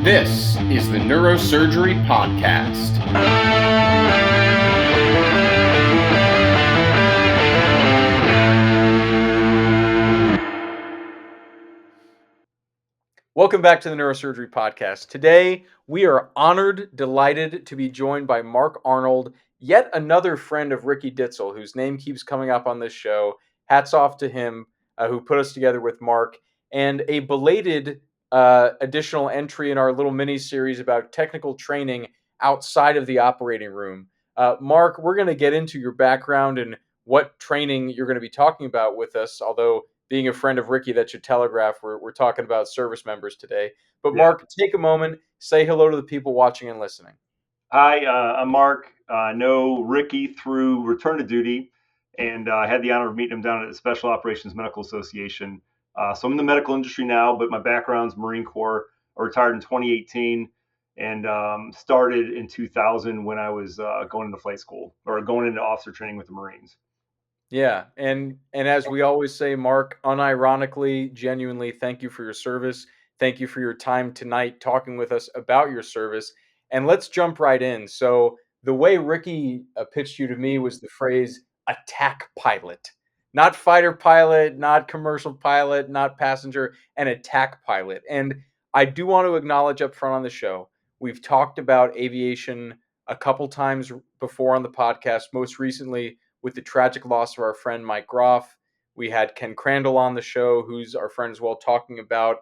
This is the Neurosurgery Podcast. Welcome back to the Neurosurgery Podcast. Today, we are honored, delighted to be joined by Marc Arnold, yet another friend of Ricky Ditzel, whose name keeps coming up on this show. Hats off to him, who put us together with Marc, and a belated additional entry in our little mini-series about technical training outside of the operating room. Marc, we're going to get into your background and what training you're going to be talking about with us, although being a friend of Ricky, that should telegraph we're talking about service members today. But Yeah. Marc, take a moment, say hello to the people watching and listening. Hi, I'm Marc. I know Ricky through return to duty, and I had the honor of meeting him down at the Special Operations Medical Association. So I'm in the medical industry now, but my background's Marine Corps. I retired in 2018 and started in 2000 when I was going into flight school or going into officer training with the Marines. Yeah, and as we always say, Marc, unironically, genuinely, thank you for your service. Thank you for your time tonight talking with us about your service. And let's jump right in. So the way Ricky pitched you to me was the phrase attack pilot. Not fighter pilot, not commercial pilot, not passenger, an attack pilot. And I do want to acknowledge up front on the show, we've talked about aviation a couple times before on the podcast, most recently with the tragic loss of our friend Mike Groff. We had Ken Crandall on the show, who's our friend as well, talking about,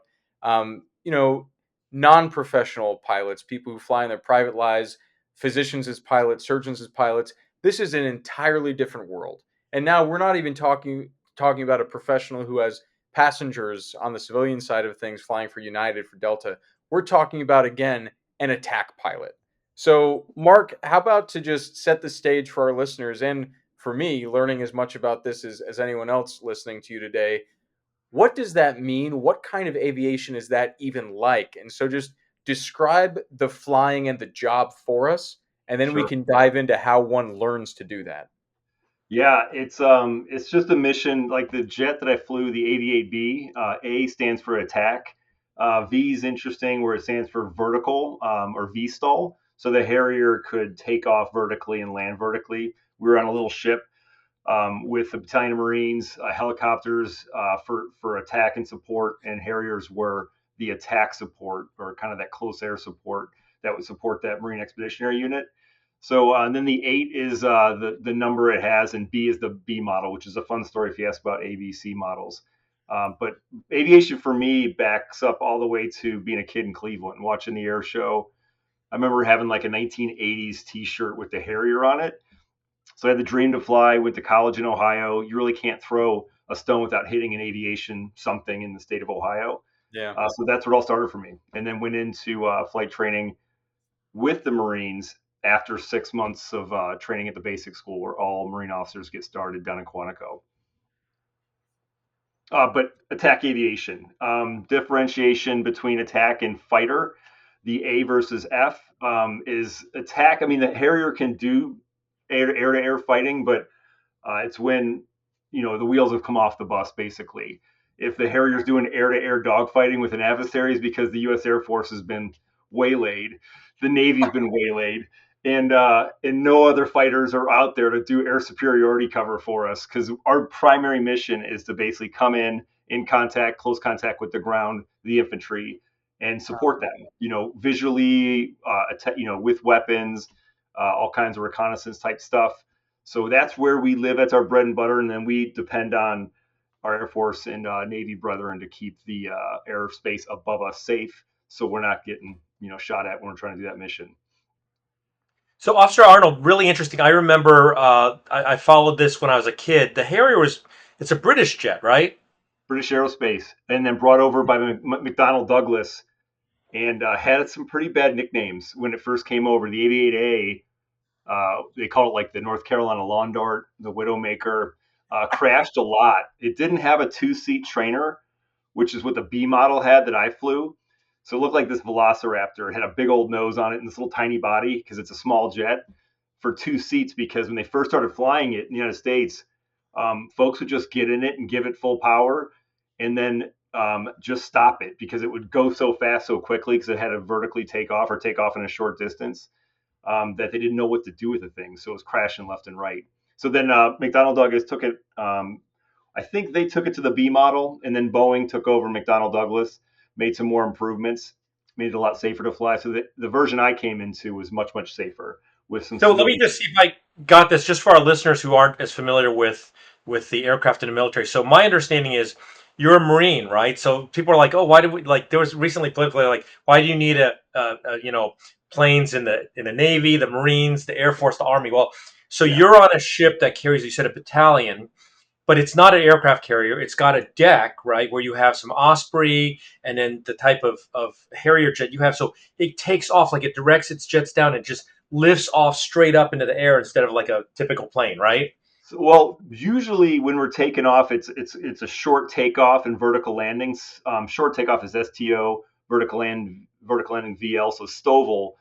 non-professional pilots, people who fly in their private lives, physicians as pilots, surgeons as pilots. This is an entirely different world. And now we're not even talking about a professional who has passengers on the civilian side of things flying for United, for Delta. We're talking about, again, an attack pilot. So, Marc, how about to just set the stage for our listeners and for me, learning as much about this as anyone else listening to you today, what does that mean? What kind of aviation is that even like? And so just describe the flying and the job for us, and then we Sure. can dive into how one learns to do that. Yeah, it's just a mission like the jet that I flew, the 88B. A stands for attack. V is interesting where it stands for vertical or V stall. So the Harrier could take off vertically and land vertically. We were on a little ship with a battalion of Marines, helicopters for attack and support, and Harriers were the attack support or kind of that close air support that would support that Marine Expeditionary Unit. So and then the 8 is the number it has, and B is the B model, which is a fun story if you ask about ABC models. But aviation for me backs up all the way to being a kid in Cleveland, watching the air show. I remember having like a 1980s T-shirt with the Harrier on it. So I had the dream to fly. Went to college in Ohio. You really can't throw a stone without hitting an aviation something in the state of Ohio. Yeah. So that's what all started for me, and then went into flight training with the Marines after 6 months of training at the basic school where all Marine officers get started down in Quantico. But attack aviation, differentiation between attack and fighter, the A versus F is attack. I mean, the Harrier can do air-to-air fighting, but it's when, the wheels have come off the bus, basically. If the Harrier's doing air-to-air dogfighting with an adversary, is because the U.S. Air Force has been waylaid, the Navy's been waylaid, and no other fighters are out there to do air superiority cover for us, because our primary mission is to basically come in contact, close contact with the ground, the infantry, and support them, visually, with weapons, all kinds of reconnaissance type stuff. So that's where we live. That's our bread and butter, and then we depend on our Air Force and Navy brethren to keep the airspace above us safe, so we're not getting shot at when we're trying to do that mission. So, Officer Arnold, really interesting. I remember I followed this when I was a kid. The Harrier it's a British jet, right? British Aerospace, and then brought over by McDonnell Douglas, and had some pretty bad nicknames when it first came over. The 88A, they call it like the North Carolina Lawn Dart, the Widowmaker, crashed a lot. It didn't have a two-seat trainer, which is what the B model had that I flew. So it looked like this Velociraptor. It had a big old nose on it and this little tiny body because it's a small jet for two seats. Because when they first started flying it in the United States, folks would just get in it and give it full power. And then just stop it because it would go so fast so quickly because it had to vertically take off or take off in a short distance that they didn't know what to do with the thing. So it was crashing left and right. So then McDonnell Douglas took it. I think they took it to the B model, and then Boeing took over McDonnell Douglas, made some more improvements, made it a lot safer to fly. So the version I came into was much, much safer with some So let me stability. just see if I got this just for our listeners who aren't as familiar with the aircraft in the military. So my understanding is you're a Marine, right? So people are like, oh, why do we like? There was recently politically like, why do you need planes in the Navy, the Marines, the Air Force, the Army? Well, so Yeah. you're on a ship that carries, you said, a battalion, but it's not an aircraft carrier. It's got a deck, right, where you have some Osprey and then the type of Harrier jet you have. So it takes off, like it directs its jets down and just lifts off straight up into the air instead of like a typical plane, right? So, well, usually when we're taking off, it's a short takeoff and vertical landings. Short takeoff is STO, vertical landing VL. So STOVL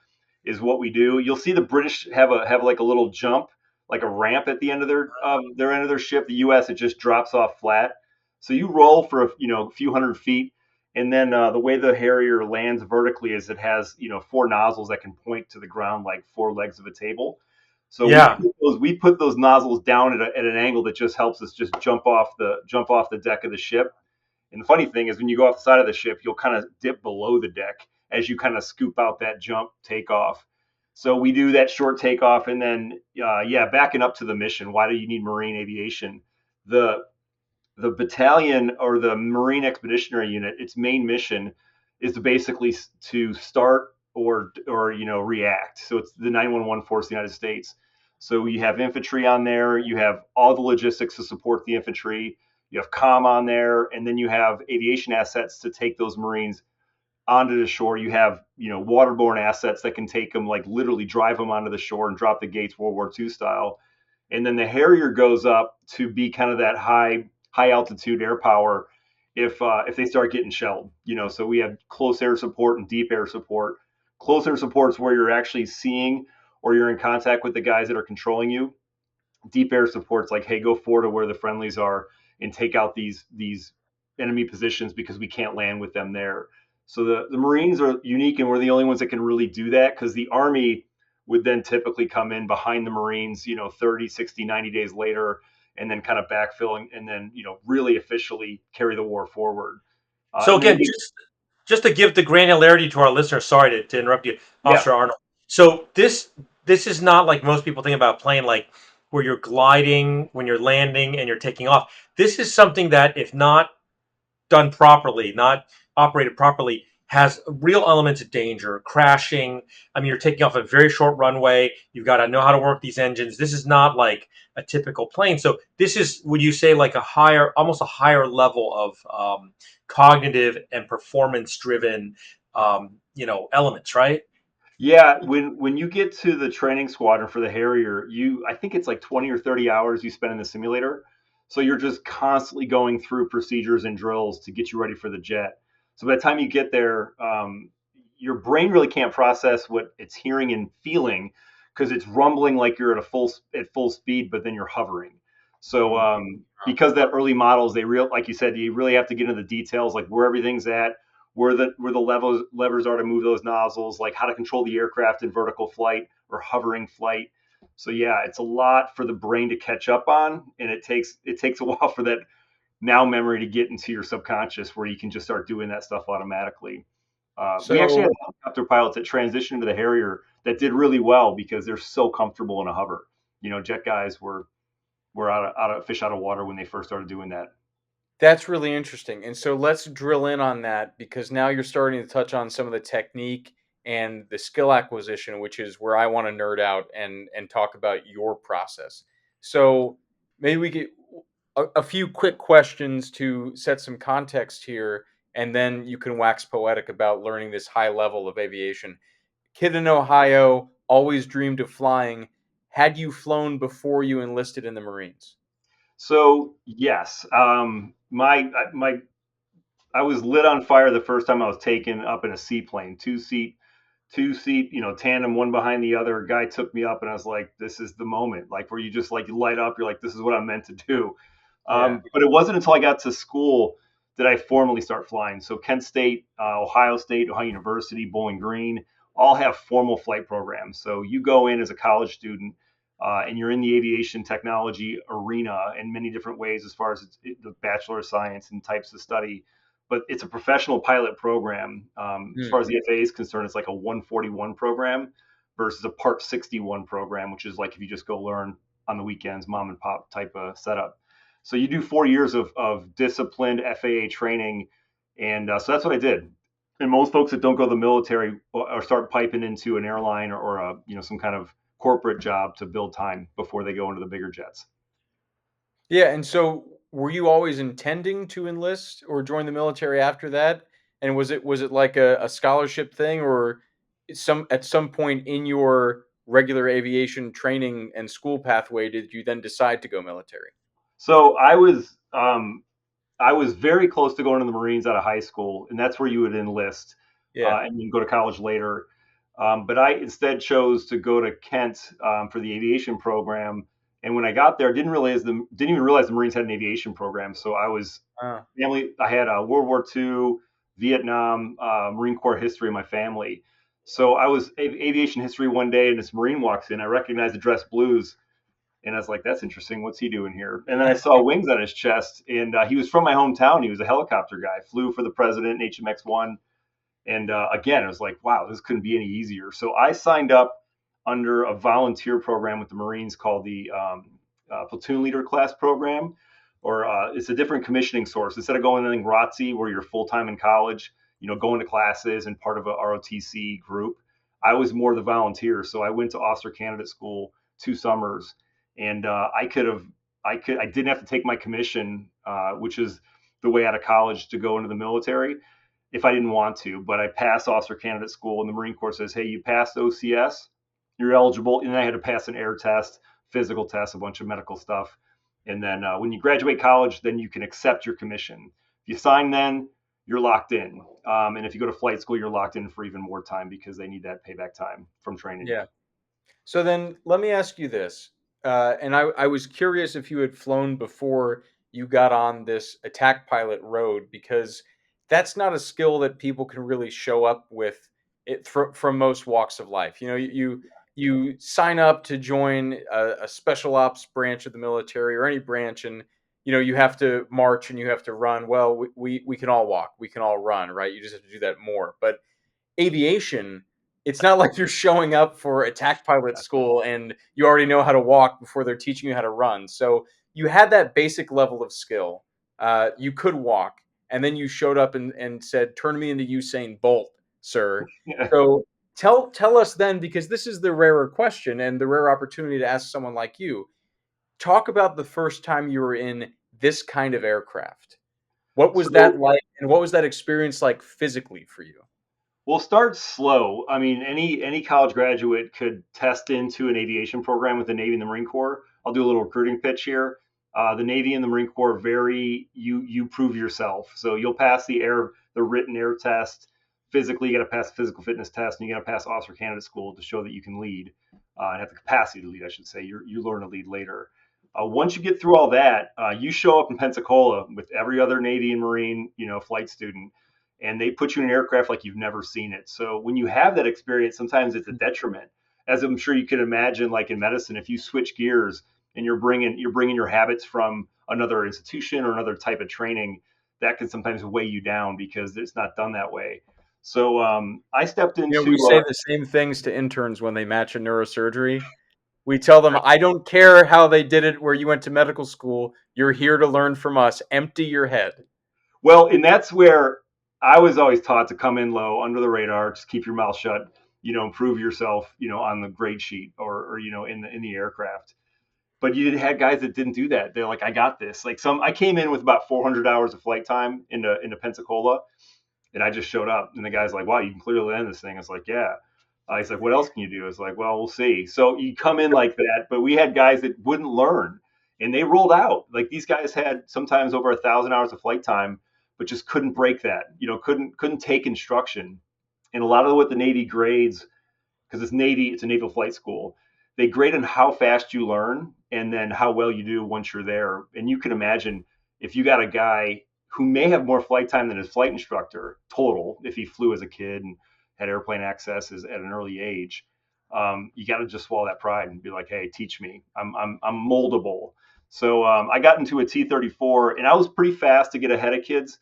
is what we do. You'll see the British have like a little jump, like a ramp at the end of their end of their ship. The U.S. it just drops off flat. So you roll for a few hundred feet, and then the way the Harrier lands vertically is it has four nozzles that can point to the ground like four legs of a table. So Yeah. we put those nozzles down at an angle that just helps us just jump off the deck of the ship. And the funny thing is when you go off the side of the ship, you'll kind of dip below the deck as you kind of scoop out that jump takeoff. So we do that short takeoff and then yeah, backing up to the mission. Why do you need marine aviation? The the battalion or the Marine Expeditionary Unit, its main mission is to basically to start or react. So it's the 911 force of the United States. So you have infantry on there, you have all the logistics to support the infantry, you have comm on there, and then you have aviation assets to take those Marines onto the shore. You have waterborne assets that can take them, like literally drive them onto the shore and drop the gates World War II style. And then the Harrier goes up to be kind of that high altitude air power if they start getting shelled. So we have close air support and deep air support. Close air support is where you're actually seeing or you're in contact with the guys that are controlling you. Deep air support's like, hey, go forward to where the friendlies are and take out these enemy positions because we can't land with them there. So the Marines are unique, and we're the only ones that can really do that because the Army would then typically come in behind the Marines, 30, 60, 90 days later, and then kind of backfilling and then, really officially carry the war forward. So And then again, you, just to give the granularity to our listeners, sorry to interrupt you, yeah, Officer Arnold. So this is not like most people think about plane, like where you're gliding when you're landing and you're taking off. This is something that, if not done properly, not operated properly, has real elements of danger, crashing. I mean, you're taking off a very short runway. You've got to know how to work these engines. This is not like a typical plane. So this is, would you say, like a higher, almost a higher level of cognitive and performance-driven, elements, right? yeah, when you get to the training squadron for the Harrier, I think it's like 20 or 30 hours you spend in the simulator. So you're just constantly going through procedures and drills to get you ready for the jet. So by the time you get there, your brain really can't process what it's hearing and feeling because it's rumbling like you're at full speed, but then you're hovering. So Mm. because that early models, like you said, you really have to get into the details, like where everything's at, where the levers are to move those nozzles, like how to control the aircraft in vertical flight or hovering flight. So yeah, it's a lot for the brain to catch up on, and it takes a while for that now memory to get into your subconscious where you can just start doing that stuff automatically. We actually had So helicopter pilots that transitioned to the Harrier that did really well because they're so comfortable in a hover. Jet guys were out of fish out of water when they first started doing that. that's really interesting. And so let's drill in on that because now you're starting to touch on some of the technique and the skill acquisition, which is where I want to nerd out and talk about your process. So maybe we get a few quick questions to set some context here, and then you can wax poetic about learning this high level of aviation. Kid in Ohio, always dreamed of flying. Had you flown before you enlisted in the Marines? So yes, my I was lit on fire the first time I was taken up in a seaplane, two seat, tandem, one behind the other. A guy took me up, and I was like, "This is the moment!" Like where you just like you light up. You're like, "This is what I'm meant to do." Yeah. But it wasn't until I got to school did I formally start flying. So Kent State, State, Ohio University, Bowling Green, all have formal flight programs. So you go in as a college student, and you're in the aviation technology arena in many different ways as far as the Bachelor of Science and types of study. But it's a professional pilot program. As far Hmm. as the FAA is concerned, it's like a 141 program versus a Part 61 program, which is like if you just go learn on the weekends, mom and pop type of setup. So you do 4 years of disciplined FAA training, and so that's what I did. And most folks that don't go to the military or start piping into an airline or a some kind of corporate job to build time before they go into the bigger jets. Yeah, and so were you always intending to enlist or join the military after that? And was it like a scholarship thing, or at some point in your regular aviation training and school pathway did you then decide to go military? So I was very close to going to the Marines out of high school, and that's where you would enlist Yeah. and then go to college later. But I instead chose to go to Kent for the aviation program. And when I got there, didn't even realize the Marines had an aviation program. So I was Uh, family. I had World War II, Vietnam, Marine Corps history in my family. So I was aviation history one day, and this Marine walks in. I recognized the dress blues, and I was like, "That's interesting. What's he doing here?" And then I saw wings on his chest, and he was from my hometown. He was a helicopter guy, flew for the president in HMX-1, and again, it was like, wow, this couldn't be any easier. So I signed up under a volunteer program with the Marines called the Platoon Leader Class Program, or it's a different commissioning source. Instead of going in ROTC, where you're full time in college, going to classes and part of a ROTC group, I was more the volunteer. So I went to officer candidate school 2 summers, and I didn't have to take my commission, which is the way out of college to go into the military if I didn't want to, but I passed officer candidate school, and the Marine Corps says, "Hey, you passed OCS, you're eligible." And then I had to pass an air test, physical test, a bunch of medical stuff, and then when you graduate college, then you can accept your commission. If you sign, then you're locked in, and if you go to flight school, you're locked in for even more time because they need that payback time from training. yeah. So then let me ask you this. And I was curious if you had flown before you got on this attack pilot road, because that's not a skill that people can really show up with from most walks of life. You sign up to join a special ops branch of the military or any branch, and you have to march and you have to run. Well, we can all walk, we can all run, right? You just have to do that more. But aviation, it's not like you're showing up for attack pilot school and you already know how to walk before they're teaching you how to run. So you had that basic level of skill. You could walk, and then you showed up and said, "Turn me into Usain Bolt, sir." So tell us then, because this is the rarer question and the rare opportunity to ask someone like you. Talk about the first time you were in this kind of aircraft. What was that So like, and what was that experience like physically for you? we'll start slow. I mean, any college graduate could test into an aviation program with the Navy and the Marine Corps. I'll do a little recruiting pitch here. The Navy and the Marine Corps you prove yourself. So you'll pass the written air test. Physically, you got to pass the physical fitness test, and you got to pass officer candidate school to show that you can lead and have the capacity to lead. I should say you learn to lead later. Once you get through all that, you show up in Pensacola with every other Navy and Marine flight student, and they put you in an aircraft like you've never seen it. So when you have that experience, sometimes it's a detriment, as I'm sure you can imagine. Like in medicine, if you switch gears and you're bringing your habits from another institution or another type of training, that can sometimes weigh you down because it's not done that way. So I stepped into We say the same things to interns when they match a neurosurgery. We tell them, I don't care how they did it where you went to medical school. You're here to learn from us. Empty your head. well, and that's where I was always taught to come in low, under the radar, just keep your mouth shut, improve yourself, on the grade sheet or in the aircraft. But you had guys that didn't do that. They're like, I got this. Like I came in with about 400 hours of flight time into Pensacola, and I just showed up, and the guy's like, wow, you can clearly land this thing. I was like, yeah. He's like, what else can you do? I was like, well, we'll see. So you come in like that, but we had guys that wouldn't learn, and they rolled out. Like these guys had sometimes over 1,000 hours of flight time, but just couldn't break that. Couldn't take instruction. And a lot of what the Navy grades, because it's a naval flight school. They grade on how fast you learn and then how well you do once you're there. And you can imagine if you got a guy who may have more flight time than his flight instructor total if he flew as a kid and had airplane access at an early age. You got to just swallow that pride and be like, hey, teach me. I'm moldable. So I got into a T-34, and I was pretty fast to get ahead of kids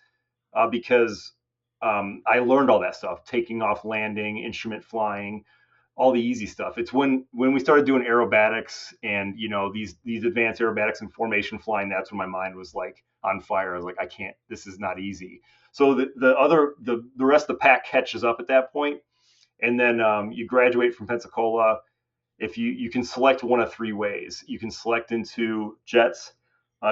because I learned all that stuff: taking off, landing, instrument flying, all the easy stuff. It's when we started doing aerobatics and these advanced aerobatics and formation flying. That's when my mind was like on fire. I was like, I can't. This is not easy. So the rest of the pack catches up at that point, and then you graduate from Pensacola. If you can select one of three ways, you can select into jets,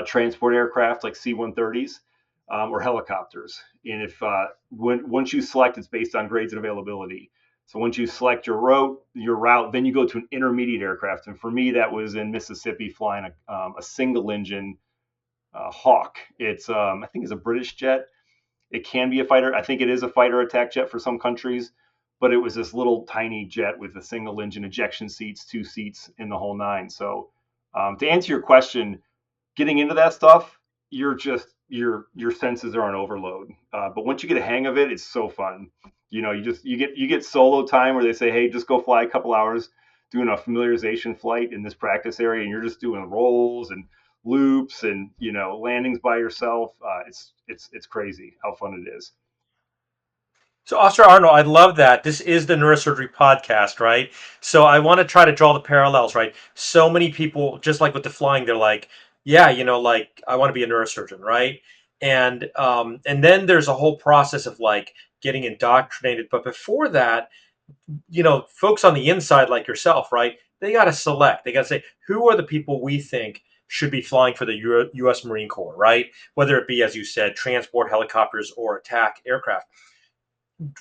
transport aircraft like C-130s, or helicopters. And if once you select, it's based on grades and availability. So once you select your route, then you go to an intermediate aircraft. And for me, that was in Mississippi, flying a single engine Hawk. It's I think it's a British jet. It can be a fighter. I think it is a fighter attack jet for some countries, but it was this little tiny jet with a single engine, ejection seats, two seats in the whole nine. So to answer your question, getting into that stuff, you're just your senses are on overload. But once you get a hang of it, it's so fun. You get solo time where they say, hey, just go fly a couple hours doing a familiarization flight in this practice area, and you're just doing rolls and loops and landings by yourself. It's crazy how fun it is. So, Officer Arnold, I love that. This is the neurosurgery podcast, right? So, I want to try to draw the parallels, right? So many people, just like with the flying, they're like, yeah, like I want to be a neurosurgeon, right? And then there's a whole process of like getting indoctrinated. But before that, folks on the inside like yourself, right? They got to select. They got to say who are the people we think should be flying for the U.S. Marine Corps, right? Whether it be, as you said, transport helicopters or attack aircraft.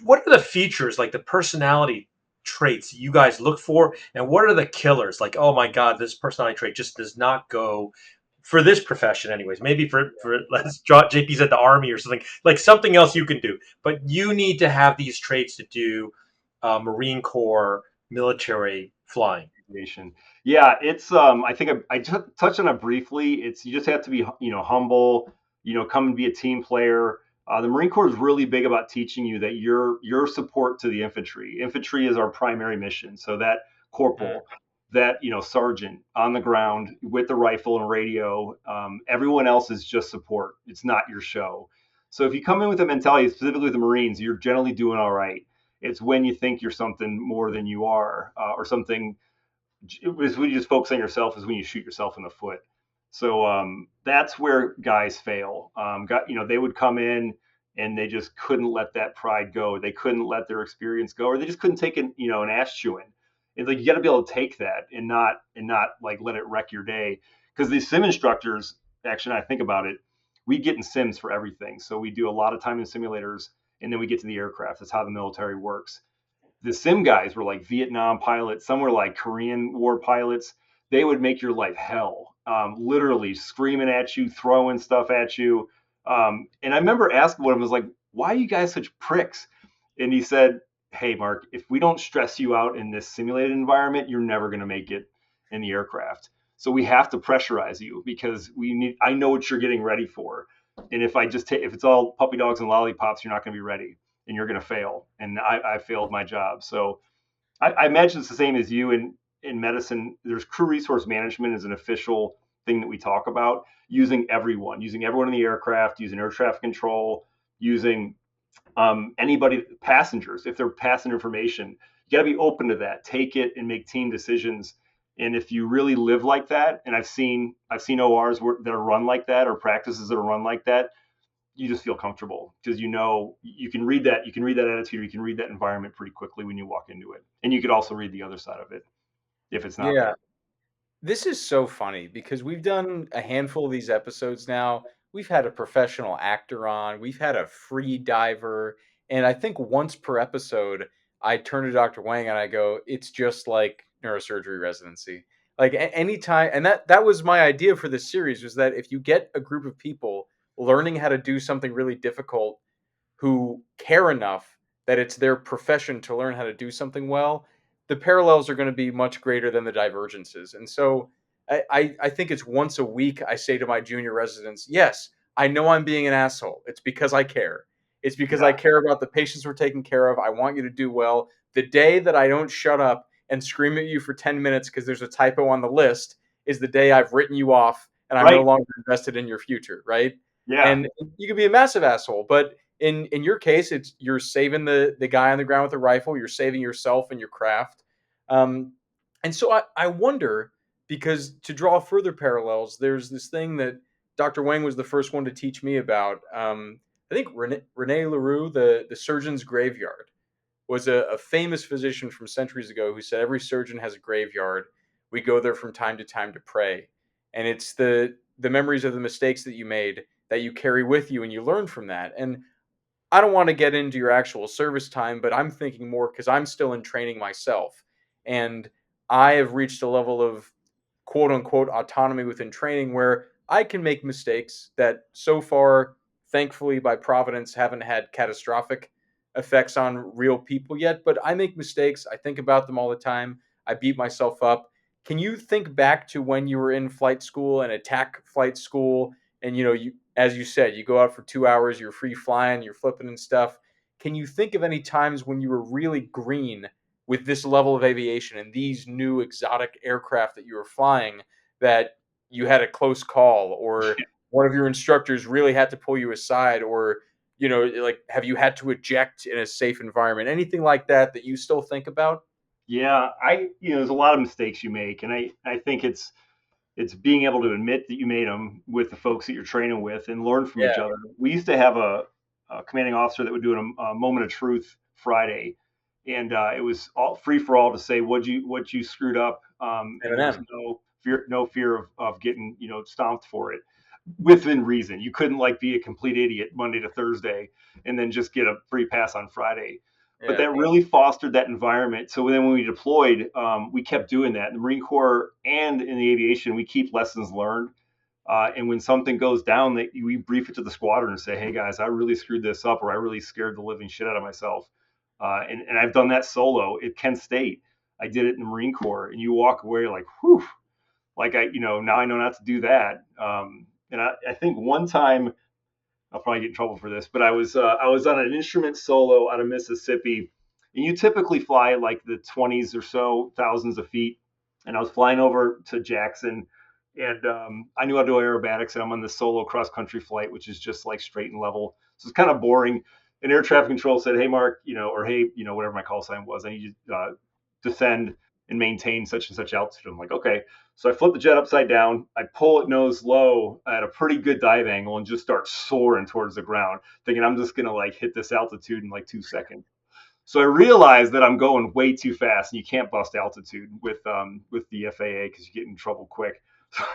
What are the features, like the personality traits you guys look for, and what are the killers? Like, oh my god, this personality trait just does not go for this profession, anyways. Maybe for let's draw JP's at the army or something, like something else you can do, but you need to have these traits to do Marine Corps military flying. Aviation. Yeah, it's I think I touched on it briefly. It's you just have to be humble, come and be a team player. The Marine Corps is really big about teaching you that your support to the infantry. Infantry is our primary mission. So that Mm. corporal, that sergeant on the ground with the rifle and radio, everyone else is just support. It's not your show. So if you come in with a mentality, specifically with the Marines, you're generally doing all right. It's when you think you're something more than you are, or something is when you just focus on yourself is when you shoot yourself in the foot. So that's where guys fail. They would come in and they just couldn't let that pride go. They couldn't let their experience go, or they just couldn't take an ass chewing. It's like you got to be able to take that and not like let it wreck your day. Because these sim instructors, actually, I think about it, we get in sims for everything. So we do a lot of time in simulators, and then we get to the aircraft. That's how the military works. The sim guys were like Vietnam pilots. Some were like Korean War pilots. They would make your life hell, literally screaming at you, throwing stuff at you. And I remember asking one of them, was like, "Why are you guys such pricks?" And he said, "Hey, Mark, if we don't stress you out in this simulated environment, you're never going to make it in the aircraft. So we have to pressurize you because we need. I know what you're getting ready for, and if if it's all puppy dogs and lollipops, you're not going to be ready." And you're going to fail. And I failed my job. So I imagine it's the same as you in medicine. There's crew resource management as an official thing that we talk about, using everyone in the aircraft, using air traffic control, using anybody, passengers, if they're passenger information. You got to be open to that. Take it and make team decisions. And if you really live like that, and I've seen ORs that are run like that, or practices that are run like that, you just feel comfortable because you can read that attitude, you can read that environment pretty quickly when you walk into it, and you could also read the other side of it if it's not Yeah. there. This is so funny because we've done a handful of these episodes now. We've had a professional actor on, we've had a free diver, and I think once per episode, I turn to Dr. Wang and I go, "It's just like neurosurgery residency." Like anytime, and that was my idea for this series was that if you get a group of people learning how to do something really difficult who care enough that it's their profession to learn how to do something well, the parallels are going to be much greater than the divergences. And so I think it's once a week I say to my junior residents, yes, I know I'm being an asshole. It's because I care. It's because I Yeah. care about the patients we're taking care of. I want you to do well. The day that I don't shut up and scream at you for 10 minutes because there's a typo on the list is the day I've written you off and I'm no Right. longer invested in your future, right? Yeah. And you can be a massive asshole, but in your case, it's you're saving the guy on the ground with a rifle. You're saving yourself and your craft. Um, and so I wonder because to draw further parallels, there's this thing that Dr. Wang was the first one to teach me about. I think Rene Leroux, the surgeon's graveyard, was a famous physician from centuries ago who said every surgeon has a graveyard. We go there from time to time to pray, and it's the memories of the mistakes that you made that you carry with you, and you learn from that. And I don't want to get into your actual service time, but I'm thinking more because I'm still in training myself, and I have reached a level of quote unquote autonomy within training where I can make mistakes that so far, thankfully by providence, haven't had catastrophic effects on real people yet. But I make mistakes. I think about them all the time. I beat myself up. Can you think back to when you were in flight school and attack flight school and you as you said, you go out for 2 hours, you're free flying, you're flipping and stuff. Can you think of any times when you were really green with this level of aviation and these new exotic aircraft that you were flying that you had a close call or one of your instructors really had to pull you aside or like have you had to eject in a safe environment, anything like that that you still think about? Yeah. There's a lot of mistakes you make, and I think it's being able to admit that you made them with the folks that you're training with and learn from each Yeah, other. We used to have a commanding officer that would do a moment of truth Friday, and it was all free for all to say what you screwed up, and there was Eminem. no fear of getting stomped for it within reason. You couldn't like be a complete idiot Monday to Thursday and then just get a free pass on Friday. But Yeah, that really fostered that environment. So then when we deployed, we kept doing that in the Marine Corps and in the aviation. We keep lessons learned. And when something goes down, that we brief it to the squadron and say, "Hey guys, I really screwed this up, or I really scared the living shit out of myself." And I've done that solo at Kent State. I did it in the Marine Corps, and you walk away like, "Whew!" Like now I know not to do that. And I think one time I'll probably get in trouble for this, but I was on an instrument solo out of Mississippi, and you typically fly like the 20s or so thousands of feet, and I was flying over to Jackson, and I knew how to do aerobatics, and I'm on the solo cross country flight, which is just like straight and level, so it's kind of boring. And air traffic control said, "Hey Mark, or hey, whatever my call sign was, I need you to descend and maintain such and such altitude." I'm like, okay. So I flip the jet upside down. I pull it nose low at a pretty good dive angle and just start soaring towards the ground, thinking I'm just gonna like hit this altitude in like 2 seconds. So I realized that I'm going way too fast, and you can't bust altitude with the FAA because you get in trouble quick. So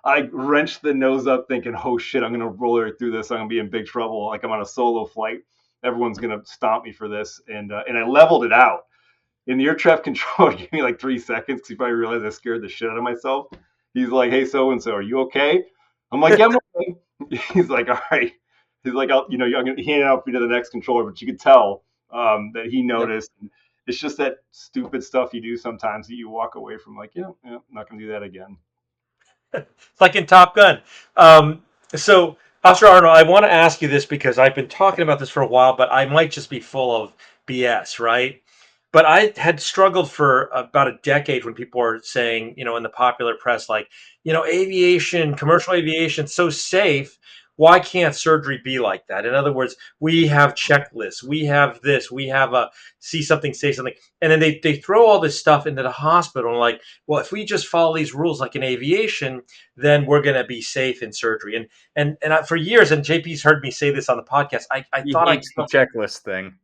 I wrenched the nose up, thinking, "Oh shit, I'm gonna roll right through this. I'm gonna be in big trouble. Like I'm on a solo flight. Everyone's gonna stomp me for this." And I leveled it out in the air traffic control. Give me like 3 seconds because he probably realized I scared the shit out of myself. He's like, "Hey, so and so, are you okay?" I'm like, "Yeah, I'm okay." He's like, "All right." He's like, I'm gonna hand it out to the next controller, but you could tell that he yep. noticed. It's just that stupid stuff you do sometimes that you walk away from like, yeah, I'm not gonna do that again. It's like in Top Gun. So, Officer Arnold, I want to ask you this because I've been talking about this for a while, but I might just be full of BS, right? But I had struggled for about a decade when people were saying, in the popular press, like, aviation, commercial aviation, so safe. Why can't surgery be like that? In other words, we have checklists, we have this, we have a see something, say something, and then they throw all this stuff into the hospital, and like, well, if we just follow these rules like in aviation, then we're going to be safe in surgery. For years, and JP's heard me say this on the podcast. I He thought hates the checklist thing.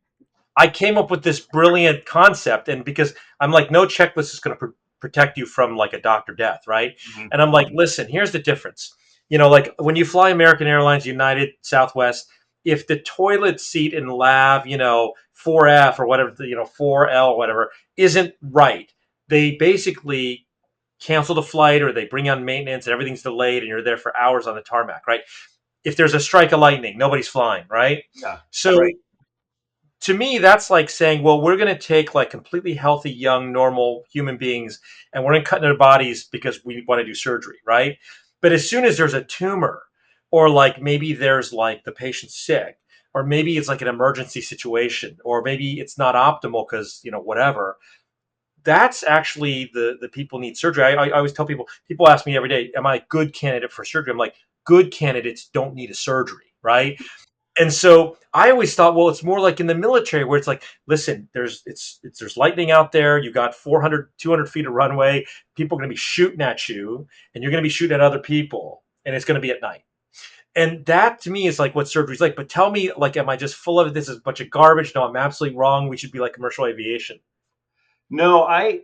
I came up with this brilliant concept, and because I'm like, no checklist is going to protect you from like a doctor death, right? Mm-hmm. And I'm like, listen, here's the difference. Like when you fly American Airlines, United, Southwest, if the toilet seat in LAV, 4F or whatever, 4L, whatever, isn't right, they basically cancel the flight or they bring on maintenance and everything's delayed and you're there for hours on the tarmac, right? If there's a strike of lightning, nobody's flying, right? Yeah, So right. to me, that's like saying, well, we're going to take like completely healthy, young, normal human beings and we're going to cut their bodies because we want to do surgery, right? But as soon as there's a tumor, or like maybe there's like the patient's sick, or maybe it's like an emergency situation, or maybe it's not optimal because whatever. That's actually the people need surgery. I always tell people ask me every day, am I a good candidate for surgery? I'm like, good candidates don't need a surgery, right? And so I always thought, well, it's more like in the military where it's like, listen, there's lightning out there. You got 400, 200 feet of runway. People are going to be shooting at you, and you're going to be shooting at other people, and it's going to be at night. And that to me is like what surgery's like. But tell me, like, am I just full of it? This is a bunch of garbage. No, I'm absolutely wrong. We should be like commercial aviation. No, I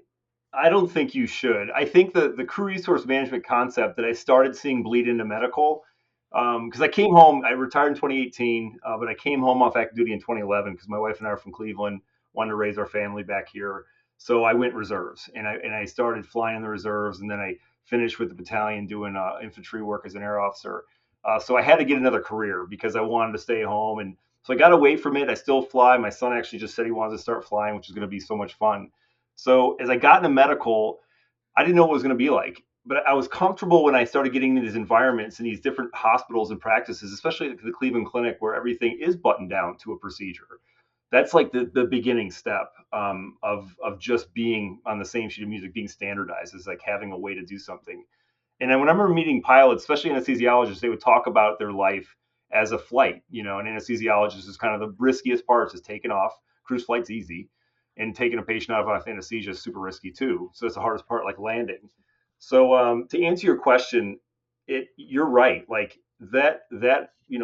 don't think you should. I think the crew resource management concept that I started seeing bleed into medical, because I came home, I retired in 2018, but I came home off active duty in 2011 because my wife and I are from Cleveland, wanted to raise our family back here. So I went reserves, and I started flying in the reserves, and then I finished with the battalion doing infantry work as an air officer. So I had to get another career because I wanted to stay home, and so I got away from it. I still fly. My son actually just said he wants to start flying, which is going to be so much fun. So as I got into medical, I didn't know what it was going to be like, but I was comfortable when I started getting into these environments and these different hospitals and practices, especially the Cleveland Clinic, where everything is buttoned down to a procedure. That's like the beginning step of just being on the same sheet of music, being standardized, is like having a way to do something. And I remember meeting pilots, especially anesthesiologists, they would talk about their life as a flight. An anesthesiologist is kind of the riskiest parts is taking off. Cruise flight's easy, and taking a patient out of anesthesia is super risky too. So it's the hardest part, like landing. So to answer your question, you're right. Like that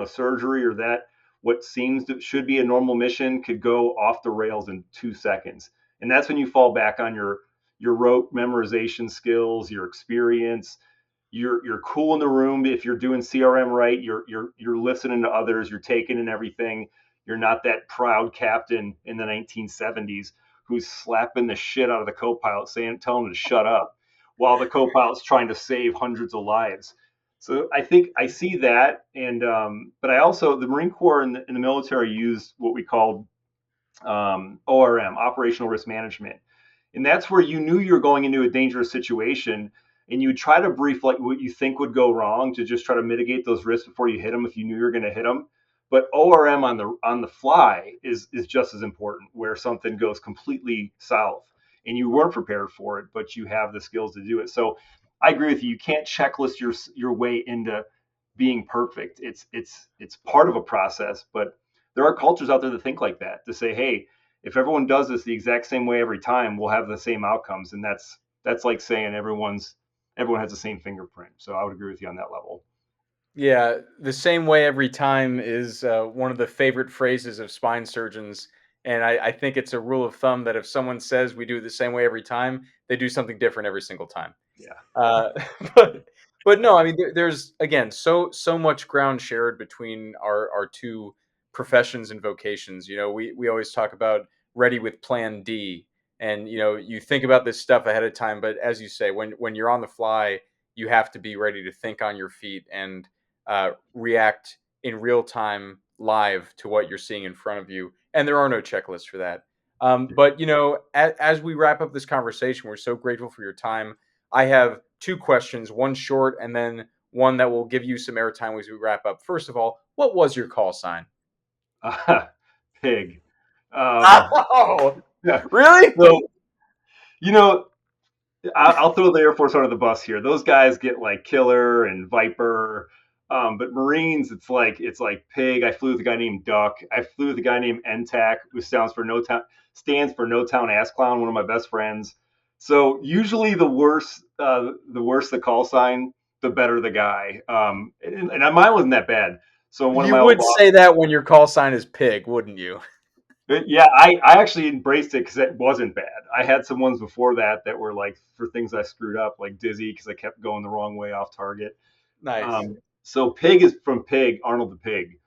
surgery or that what seems to should be a normal mission could go off the rails in 2 seconds, and that's when you fall back on your rote memorization skills, your experience. You're cool in the room if you're doing CRM right. You're listening to others. You're taking in everything. You're not that proud captain in the 1970s who's slapping the shit out of the co-pilot, telling him to shut up, while the co-pilot's trying to save hundreds of lives. So I think I see that, and but I also the Marine Corps in the military used what we called ORM, operational risk management. And that's where you knew you were going into a dangerous situation, and you would try to brief like what you think would go wrong to just try to mitigate those risks before you hit them if you knew you were going to hit them. But ORM on the fly is just as important, where something goes completely south and you weren't prepared for it, but you have the skills to do it. So I agree with you. You can't checklist your way into being perfect. It's part of a process, but there are cultures out there that think like that, to say, hey, if everyone does this the exact same way every time, we'll have the same outcomes. And that's like saying everyone has the same fingerprint. So I would agree with you on that level. Yeah, the same way every time is one of the favorite phrases of spine surgeons. And I think it's a rule of thumb that if someone says we do it the same way every time, they do something different every single time. Yeah. Uh, but but no, I mean there's again so much ground shared between our two professions and vocations. We always talk about ready with Plan D, and you think about this stuff ahead of time. But as you say, when you're on the fly, you have to be ready to think on your feet and react in real time, live to what you're seeing in front of you. And there are no checklists for that. But as we wrap up this conversation, we're so grateful for your time. I have two questions, one short and then one that will give you some airtime as we wrap up. First of all, what was your call sign? Pig. Um, Oh, yeah. really? So, you know, I'll throw the Air Force under the bus here. Those guys get like Killer and Viper, but Marines, it's like Pig. I flew with a guy named Duck. I flew with a guy named NTAC, who stands for No Town Ass Clown. One of my best friends. So usually the worse the call sign, the better the guy. And mine wasn't that bad. So one of You my old would say bosses, that when your call sign is pig, wouldn't you? yeah, I actually embraced it because it wasn't bad. I had some ones before that were like for things I screwed up, like Dizzy, because I kept going the wrong way off target. Nice. So Pig is from Pig, Arnold the Pig,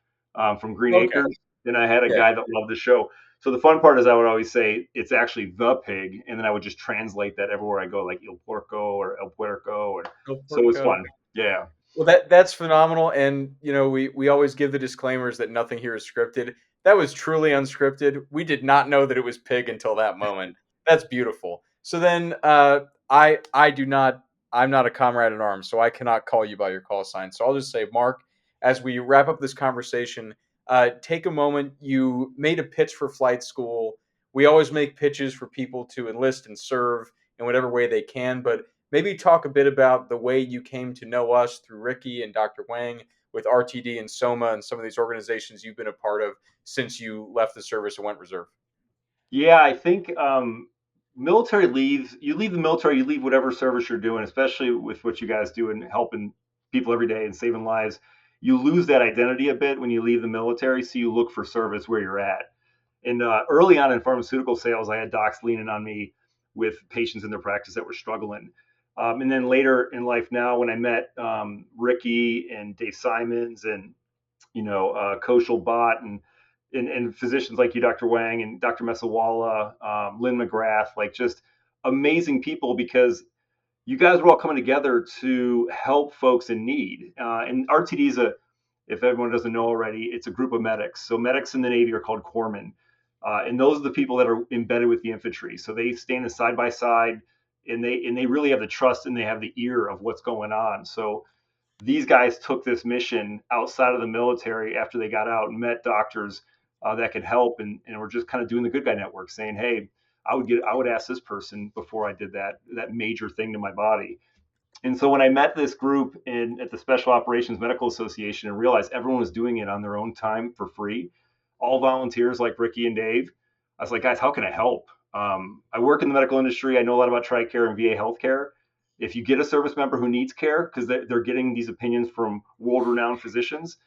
from Green Okay. Acres. Then I had a Yeah. guy that loved the show. So the fun part is I would always say it's actually the pig, and then I would just translate that everywhere I go, like Il Porco or El Puerco, or Go so it was Porco. fun. Yeah. Well, that's phenomenal, and we always give the disclaimers that nothing here is scripted. That was truly unscripted. We did not know that it was pig until that moment. That's beautiful. So then, I do not. I'm not a comrade in arms, so I cannot call you by your call sign. So I'll just say, Mark, as we wrap up this conversation, take a moment. You made a pitch for flight school. We always make pitches for people to enlist and serve in whatever way they can, but maybe talk a bit about the way you came to know us through Ricky and Dr. Wang with RTD and SOMA and some of these organizations you've been a part of since you left the service and went reserve. Yeah, I think military leaves. You leave the military, you leave whatever service you're doing, especially with what you guys do and helping people every day and saving lives. You lose that identity a bit when you leave the military, so you look for service where you're at. And early on in pharmaceutical sales, I had docs leaning on me with patients in their practice that were struggling. And then later in life, now when I met Ricky and Dave Simons and Koshal Bhatt and physicians like you, Dr. Wang and Dr. Messawala, Lynn McGrath, like just amazing people because you guys were all coming together to help folks in need. And RTD is if everyone doesn't know already, it's a group of medics. So medics in the Navy are called corpsmen. And those are the people that are embedded with the infantry. So they stand side by side and they really have the trust and they have the ear of what's going on. So these guys took this mission outside of the military after they got out and met doctors that could help, and we're just kind of doing the good guy network, saying, "Hey, I would ask this person before I did that major thing to my body." And so when I met this group at the Special Operations Medical Association and realized everyone was doing it on their own time for free, all volunteers like Ricky and Dave, I was like, guys, how can I help? I work in the medical industry. I know a lot about TRICARE and VA healthcare. If you get a service member who needs care because they're getting these opinions from world-renowned physicians,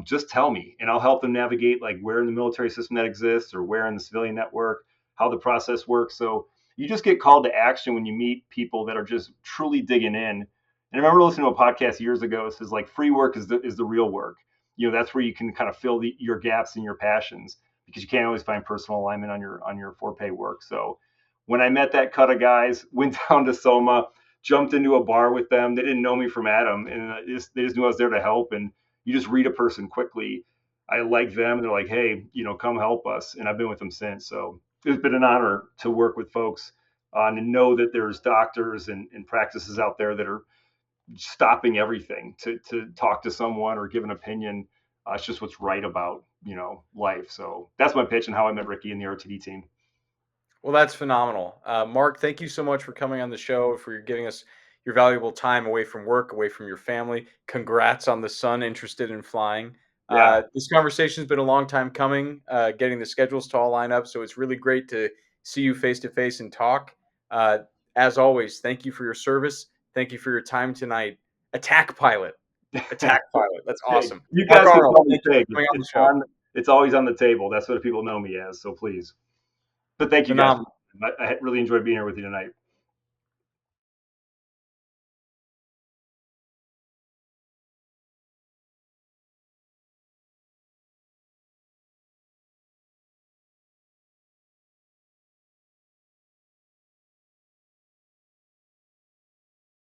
just tell me, and I'll help them navigate like where in the military system that exists or where in the civilian network, how the process works. So you just get called to action when you meet people that are just truly digging in. And I remember listening to a podcast years ago. It says like free work is the real work. That's where you can kind of fill your gaps and your passions because you can't always find personal alignment on your for pay work. So when I met that cut of guys, went down to Soma, jumped into a bar with them. They didn't know me from Adam, and they just knew I was there to help. And you just read a person quickly. I like them. They're like, hey, come help us. And I've been with them since. So it's been an honor to work with folks and to know that there's doctors and practices out there that are stopping everything to talk to someone or give an opinion. It's just what's right about, life. So that's my pitch and how I met Ricky and the RTD team. Well, that's phenomenal. Mark, thank you so much for coming on the show, for giving us your valuable time away from work, away from your family. Congrats on the son interested in flying. Yeah. This conversation has been a long time coming, getting the schedules to all line up. So it's really great to see you face to face and talk. Uh, as always, thank you for your service. Thank you for your time tonight. Attack pilot. Attack pilot. That's Hey, awesome. you Mark guys can Arnold, call me thank you for Pig. coming on the It's show. it's always on the table. That's what people know me as. So please. But thank you guys. Phenomenal. I really enjoyed being here with you tonight.